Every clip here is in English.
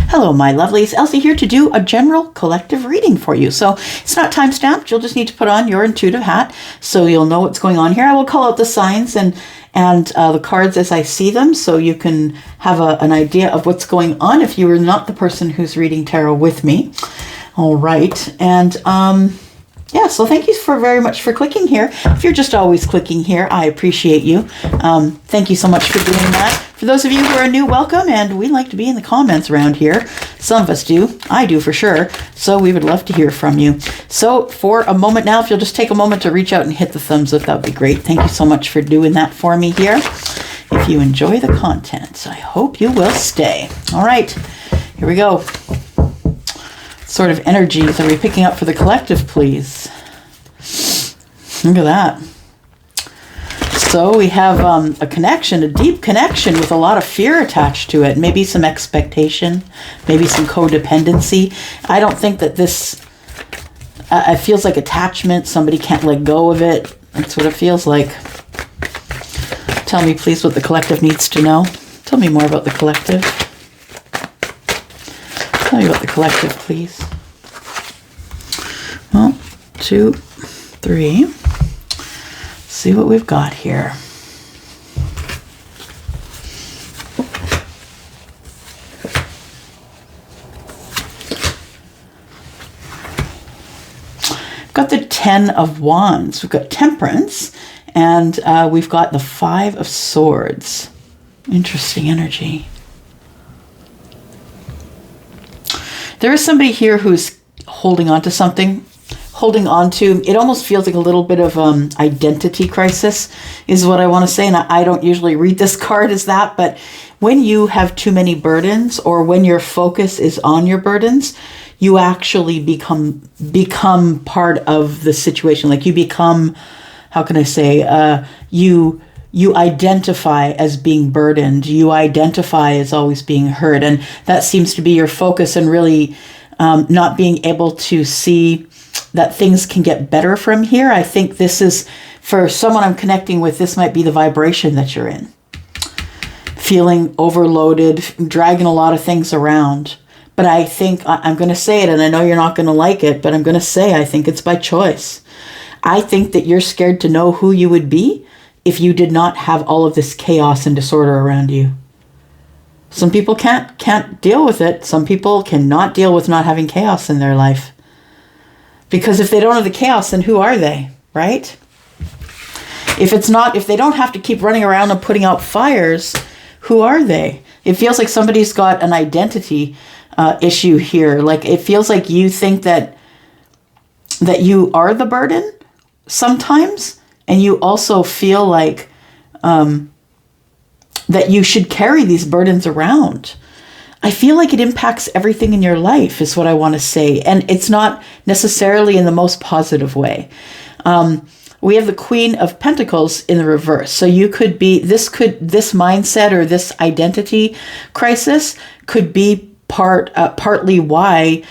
Hello, my lovelies. Elsie here to do a general collective reading for you. So it's not time stamped. You'll just need to put on your intuitive hat so you'll know what's going on here. I will call out the signs and the cards as I see them so you can have an idea of what's going on if you are not the person who's reading tarot with me. All right. And yeah, so thank you very much for clicking here. If you're just always clicking here, I appreciate you. Thank you so much for doing that. For those of you who are new, welcome, and we like to be in the comments around here. Some of us do. I do for sure. So we would love to hear from you. So for a moment now, if you'll just take a moment to reach out and hit the thumbs up, that would be great. Thank you so much for doing that for me here. If you enjoy the content, I hope you will stay. All right, here we go. Sort of energies are we picking up for the collective, please? Look at that. So we have a connection, a deep connection with a lot of fear attached to it. Maybe some expectation, maybe some codependency. I don't think that this, it feels like attachment. Somebody can't let go of it. That's what it feels like. Tell me, please, what the collective needs to know. Tell me more about the collective. Tell me about the collective, please. 1, 2, 3. See what we've got here. We've got the 10 of Wands. We've got Temperance, and we've got the 5 of Swords. Interesting energy. There is somebody here who's holding on to something. Holding on to, it almost feels like a little bit of identity crisis is what I want to say. And I don't usually read this card as that, but when you have too many burdens or when your focus is on your burdens, you actually become part of the situation. Like you become, how can I say, you identify as being burdened. You identify as always being hurt. And that seems to be your focus, and really not being able to see that things can get better from here. I think this is, for someone I'm connecting with, this might be the vibration that you're in. Feeling overloaded, dragging a lot of things around. But I think, I'm going to say it, and I know you're not going to like it, but I'm going to say I think it's by choice. I think that you're scared to know who you would be if you did not have all of this chaos and disorder around you. Some people can't deal with it. Some people cannot deal with not having chaos in their life. Because if they don't have the chaos, then who are they, right? If they don't have to keep running around and putting out fires, who are they? It feels like somebody's got an identity issue here. Like it feels like you think that you are the burden sometimes, and you also feel like that you should carry these burdens around. I feel like it impacts everything in your life is what I want to say. And it's not necessarily in the most positive way. We have the Queen of Pentacles in the reverse. So you could be, this mindset or this identity crisis could be partly why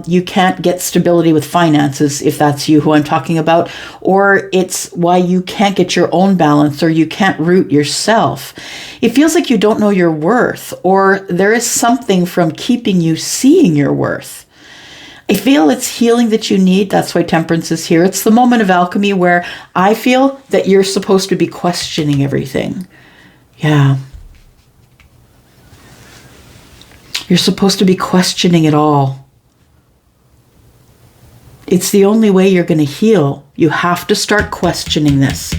you can't get stability with finances, if that's you who I'm talking about, or it's why you can't get your own balance, or you can't root yourself. It feels like you don't know your worth, or there is something from keeping you seeing your worth. I feel it's healing that you need. That's why Temperance is here. It's the moment of alchemy where I feel that you're supposed to be questioning everything. Yeah. You're supposed to be questioning it all. It's the only way you're going to heal. You have to start questioning this.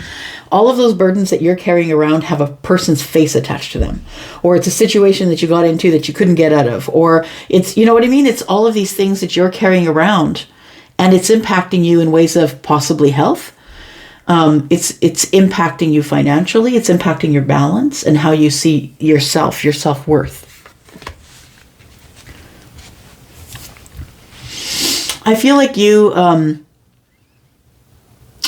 All of those burdens that you're carrying around have a person's face attached to them. Or it's a situation that you got into that you couldn't get out of. Or it's, you know what I mean? It's all of these things that you're carrying around. And it's impacting you in ways of possibly health. It's impacting you financially. It's impacting your balance and how you see yourself, your self-worth. I feel like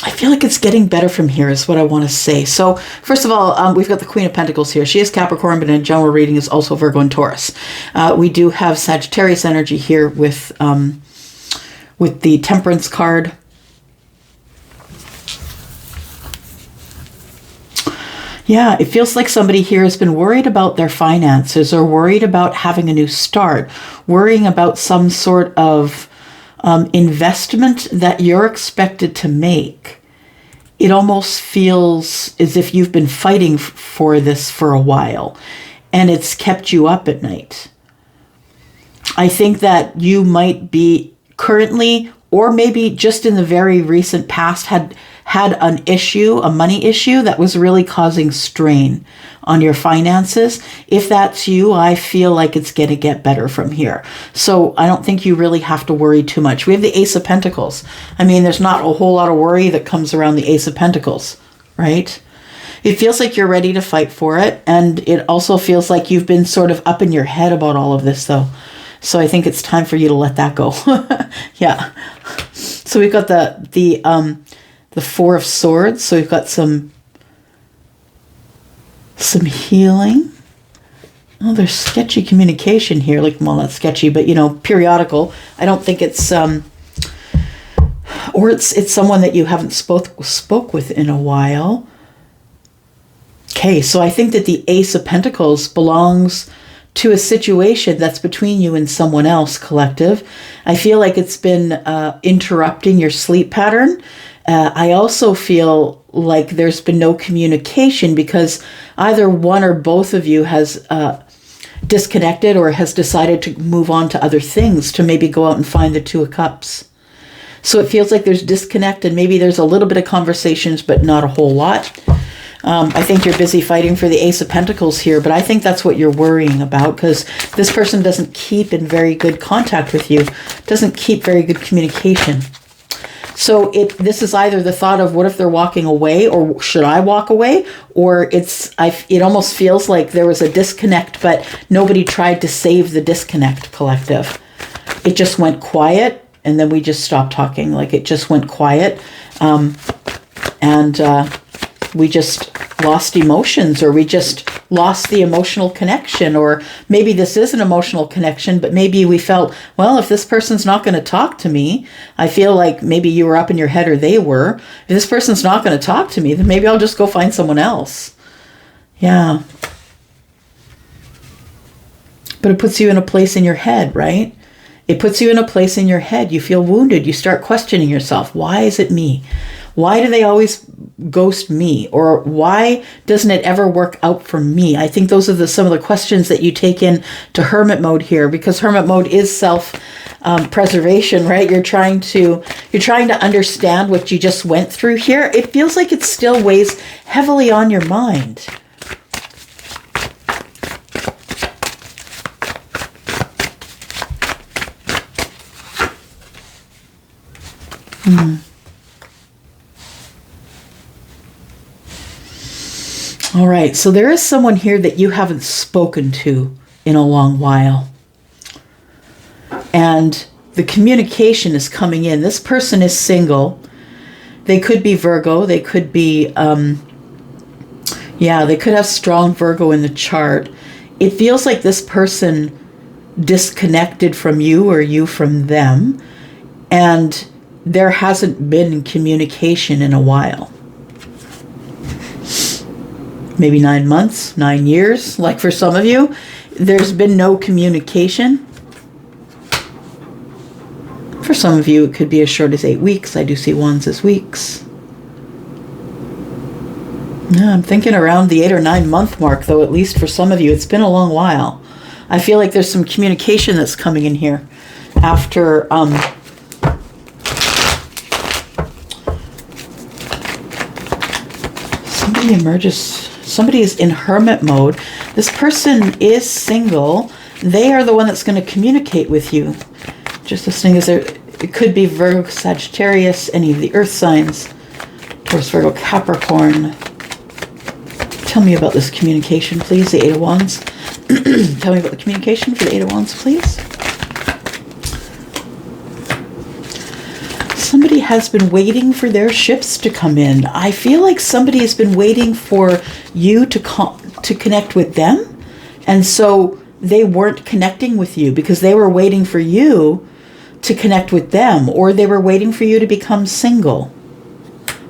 I feel like it's getting better from here is what I want to say. So first of all, we've got the Queen of Pentacles here. She is Capricorn, but in general reading is also Virgo and Taurus. We do have Sagittarius energy here with the Temperance card. Yeah, it feels like somebody here has been worried about their finances or worried about having a new start, worrying about some sort of investment that you're expected to make. It almost feels as if you've been fighting for this for a while, and it's kept you up at night. I think that you might be currently, or maybe just in the very recent past, had an issue, a money issue that was really causing strain on your finances. If that's you, I feel like it's going to get better from here. So I don't think you really have to worry too much. We have the Ace of Pentacles. I mean, there's not a whole lot of worry that comes around the Ace of Pentacles, right? It feels like you're ready to fight for it. And it also feels like you've been sort of up in your head about all of this, though. So I think it's time for you to let that go. Yeah. So we've got the Four of Swords. So we've got some healing. Oh, there's sketchy communication here. Like, well, not sketchy, but, you know, periodical. I don't think it's, or it's someone that you haven't spoke with in a while. Okay, so I think that the Ace of Pentacles belongs to a situation that's between you and someone else, collective. I feel like it's been interrupting your sleep pattern. I also feel like there's been no communication because either one or both of you has disconnected or has decided to move on to other things, to maybe go out and find the Two of Cups. So it feels like there's disconnect, and maybe there's a little bit of conversations, but not a whole lot. I think you're busy fighting for the Ace of Pentacles here, but I think that's what you're worrying about, because this person doesn't keep in very good contact with you, doesn't keep very good communication. So this is either the thought of what if they're walking away, or should I walk away? Or it almost feels like there was a disconnect, but nobody tried to save the disconnect, collective. It just went quiet, and then we just stopped talking. Like, it just went quiet. We just lost emotions, or we just lost the emotional connection, or maybe this is an emotional connection, but maybe we felt, well, if this person's not going to talk to me, I feel like maybe you were up in your head, or they were. If this person's not going to talk to me, then maybe I'll just go find someone else. Yeah. But it puts you in a place in your head, right? It puts you in a place in your head. You feel wounded. You start questioning yourself. Why is it me? Why do they always ghost me? Or why doesn't it ever work out for me? I think those are some of the questions that you take in to hermit mode here, because hermit mode is self-preservation, right? You're trying to understand what you just went through here. It feels like it still weighs heavily on your mind. All right, so there is someone here that you haven't spoken to in a long while. And the communication is coming in. This person is single. They could be Virgo. They could be, they could have strong Virgo in the chart. It feels like this person disconnected from you, or you from them. And there hasn't been communication in a while. Maybe 9 months, 9 years. Like for some of you, there's been no communication. For some of you, it could be as short as 8 weeks. I do see ones as weeks. Yeah, I'm thinking around the 8 or 9 month mark, though, at least for some of you. It's been a long while. I feel like there's some communication that's coming in here after somebody emerges. Somebody is in hermit mode. This person is single. They are the one that's going to communicate with you. Just listening, it could be Virgo, Sagittarius, any of the earth signs, Taurus, Virgo, Capricorn. Tell me about this communication, please. The Eight of Wands. Tell me about the communication for the Eight of Wands, please. Somebody has been waiting for their ships to come in. I feel like somebody has been waiting for you to connect with them. And so they weren't connecting with you because they were waiting for you to connect with them, or they were waiting for you to become single.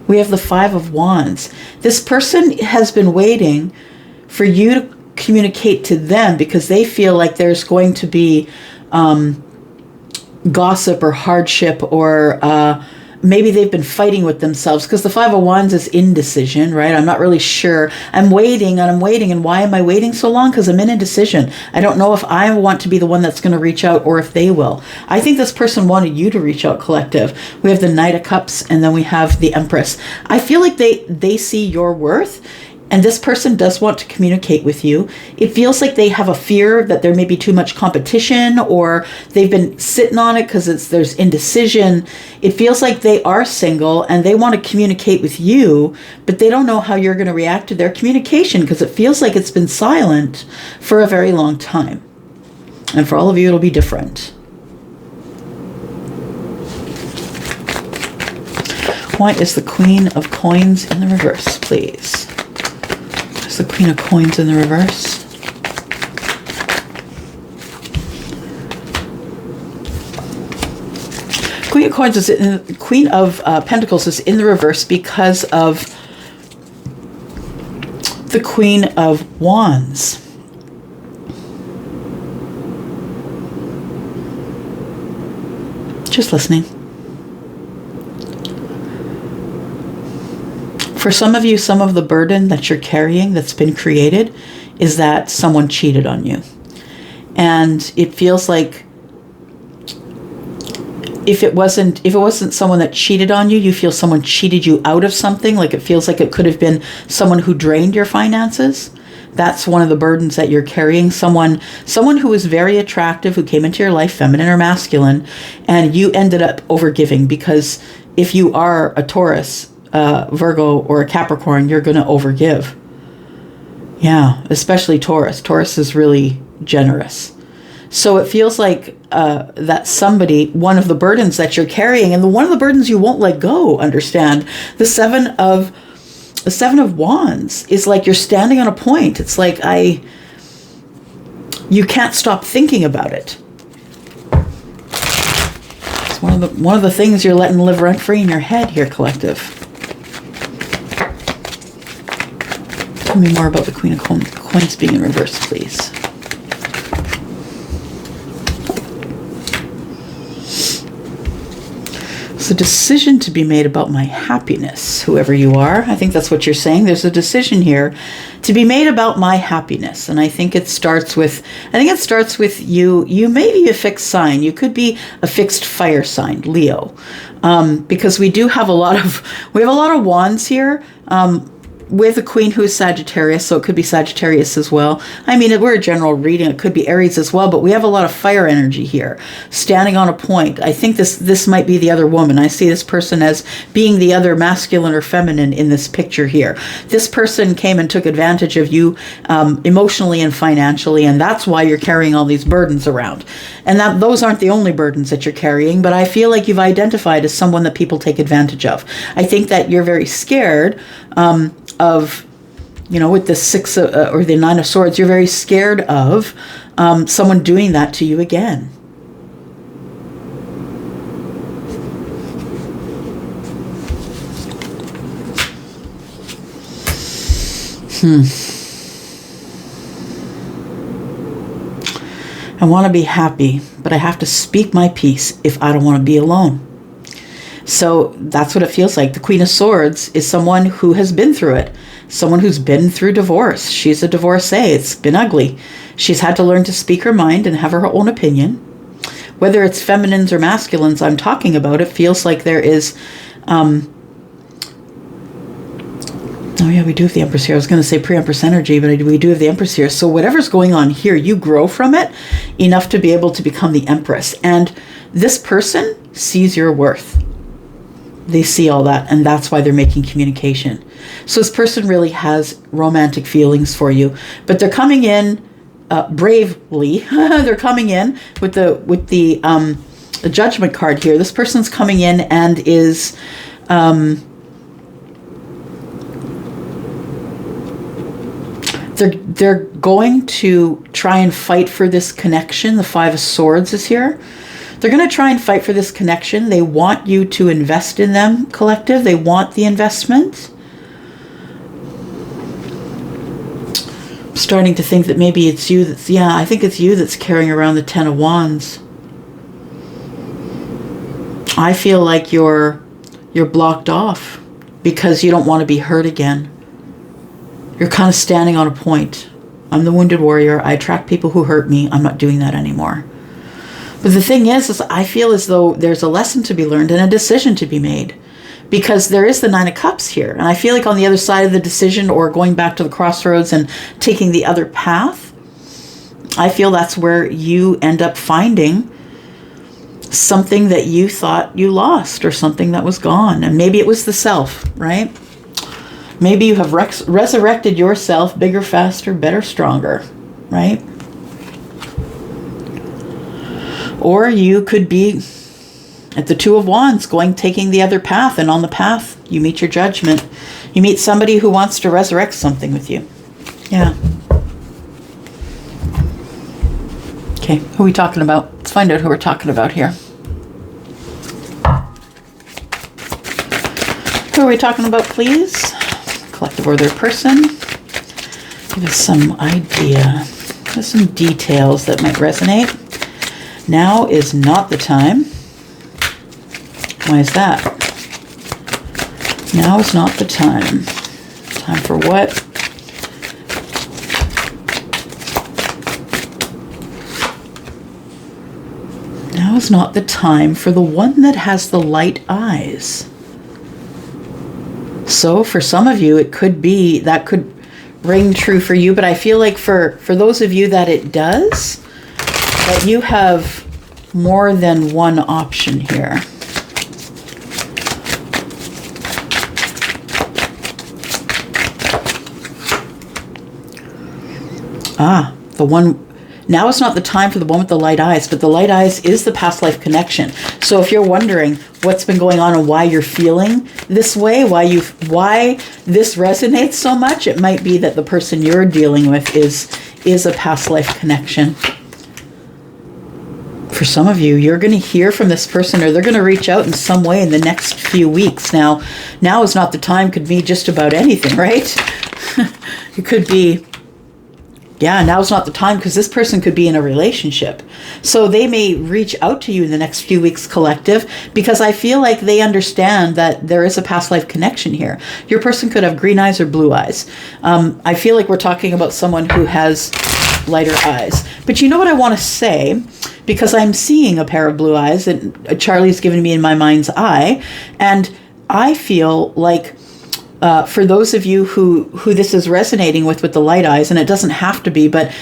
We have the Five of Wands. This person has been waiting for you to communicate to them because they feel like there's going to be gossip or hardship, or maybe they've been fighting with themselves, because the Five of Wands is indecision, right? I'm not really sure. I'm waiting and I'm waiting. And why am I waiting so long? Because I'm in indecision. I don't know if I want to be the one that's going to reach out or if they will. I think this person wanted you to reach out, collective. We have the Knight of Cups, and then we have the Empress. I feel like they see your worth. And this person does want to communicate with you. It feels like they have a fear that there may be too much competition, or they've been sitting on it because there's indecision. It feels like they are single and they want to communicate with you, but they don't know how you're going to react to their communication because it feels like it's been silent for a very long time. And for all of you, it'll be different. Why is the Queen of Coins in the reverse, please? The Queen of Coins in the reverse. Queen of Coins is Queen of Pentacles is in the reverse because of the Queen of Wands. Just listening. For some of you, some of the burden that you're carrying that's been created is that someone cheated on you. And it feels like if it wasn't someone that cheated on you, you feel someone cheated you out of something. Like it feels like it could have been someone who drained your finances. That's one of the burdens that you're carrying. Someone who was very attractive, who came into your life, feminine or masculine, and you ended up overgiving, because if you are a Taurus, Virgo, or a Capricorn, you're going to overgive. Yeah, especially Taurus. Taurus is really generous. So it feels like that somebody, one of the burdens that you're carrying, and one of the burdens you won't let go, understand, the Seven of Wands is like you're standing on a point. It's like you can't stop thinking about it. It's one of the things you're letting live rent free in your head here, collective. Tell me more about the Queen of Coins being in reverse, please. There's a decision to be made about my happiness, whoever you are. I think that's what you're saying. There's a decision here to be made about my happiness. And I think it starts with you. You may be a fixed sign. You could be a fixed fire sign, Leo. Because we have a lot of wands here. With a queen who is Sagittarius, so it could be Sagittarius as well. I mean, we're a general reading. It could be Aries as well, but we have a lot of fire energy here, standing on a point. I think this might be the other woman. I see this person as being the other masculine or feminine in this picture here. This person came and took advantage of you emotionally and financially, and that's why you're carrying all these burdens around. And those aren't the only burdens that you're carrying, but I feel like you've identified as someone that people take advantage of. I think that you're very scared of, with the Six or the Nine of Swords, you're very scared of someone doing that to you again. I want to be happy, but I have to speak my piece if I don't want to be alone. So that's what it feels like. The Queen of Swords is someone who has been through it. Someone who's been through divorce. She's a divorcee. It's been ugly. She's had to learn to speak her mind and have her own opinion. Whether it's feminines or masculines I'm talking about, it feels like there is... oh yeah, we do have the Empress here. I was going to say pre-Empress energy, but we do have the Empress here. So whatever's going on here, you grow from it enough to be able to become the Empress. And this person sees your worth. They see all that, and that's why they're making communication. So this person really has romantic feelings for you, but they're coming in bravely. They're coming in with the Judgment card here. This person's coming in and is they're going to try and fight for this connection. The Five of Swords is here. They're going to try and fight for this connection. They want you to invest in them, collective. They want the investment. I'm starting to think that maybe it's you that's, yeah, I think it's you that's carrying around the Ten of Wands. I feel like you're blocked off because you don't want to be hurt again. You're kind of standing on a point. I'm the wounded warrior. I attract people who hurt me. I'm not doing that anymore. But the thing is I feel as though there's a lesson to be learned and a decision to be made, because there is the Nine of Cups here. And I feel like on the other side of the decision, or going back to the crossroads and taking the other path, I feel that's where you end up finding something that you thought you lost, or something that was gone. And maybe it was the self, right? Maybe you have resurrected yourself, bigger, faster, better, stronger, right? Or you could be at the Two of Wands, taking the other path, and on the path, you meet your judgment. You meet somebody who wants to resurrect something with you. Yeah. Okay, who are we talking about? Let's find out who we're talking about here. Who are we talking about, please? Collective or their person. Give us some idea. Give us some details that might resonate. Now is not the time. Why is that? Now is not the time. Time for what? Now is not the time for the one that has the light eyes. So for some of you, it could be, that could ring true for you, but I feel like for those of you that it does, that you have more than one option here. The one, now is not the time for the one with the light eyes, but the light eyes is the past life connection. So if you're wondering what's been going on and why you're feeling this way, why this resonates so much, it might be that the person you're dealing with is a past life connection. For some of you, you're going to hear from this person, or they're going to reach out in some way in the next few weeks. Now is not the time, could be just about anything, right? It could be, yeah, now's not the time, because this person could be in a relationship. So they may reach out to you in the next few weeks, collective, because I feel like they understand that there is a past life connection here. Your person could have green eyes or blue eyes. I feel like we're talking about someone who has lighter eyes. But you know what I want to say? Because I'm seeing a pair of blue eyes that Charlie's given me in my mind's eye. And I feel like for those of you who this is resonating with the light eyes, and it doesn't have to be, but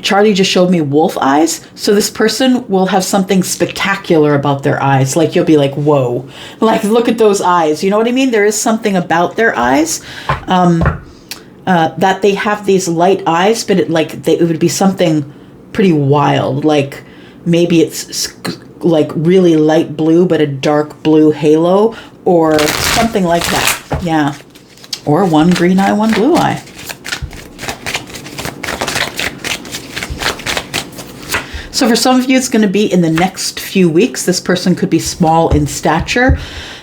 Charlie just showed me wolf eyes. So this person will have something spectacular about their eyes. Like you'll be like, whoa, like look at those eyes. You know what I mean? There is something about their eyes that they have these light eyes, but it would be something pretty wild. Like maybe it's like really light blue, but a dark blue halo, or something like that. Yeah. Or one green eye, one blue eye. So for some of you, it's going to be in the next few weeks. This person could be small in stature,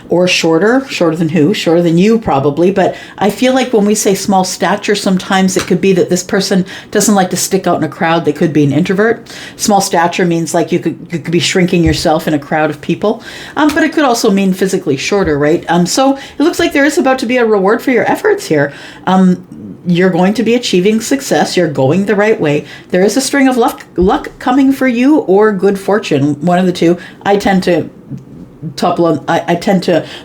or shorter than who? Shorter than you probably. But I feel like when we say small stature, sometimes it could be that this person doesn't like to stick out in a crowd. They could be an introvert. Small stature means like you could be shrinking yourself in a crowd of people. But it could also mean physically shorter, right? So it looks like there is about to be a reward for your efforts here. You're going to be achieving success. You're going the right way. There is a string of luck coming for you, or good fortune, one of the two. I tend to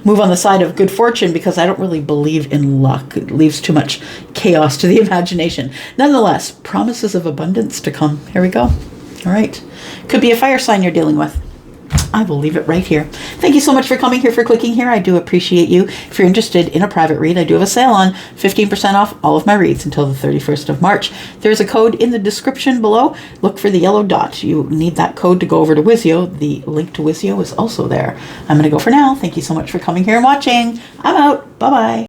move on the side of good fortune, because I don't really believe in luck. It leaves too much chaos to the imagination. Nonetheless, promises of abundance to come. Here we go. All right. Could be a fire sign you're dealing with. I will leave it right here. Thank you so much for coming here, for clicking here. I do appreciate you. If you're interested in a private read, I do have a sale on 15% off all of my reads until the 31st of March. There's a code in the description below. Look for the yellow dot. You need that code to go over to Wizio. The link to Wizio is also there. I'm going to go for now. Thank you so much for coming here and watching. I'm out. Bye-bye.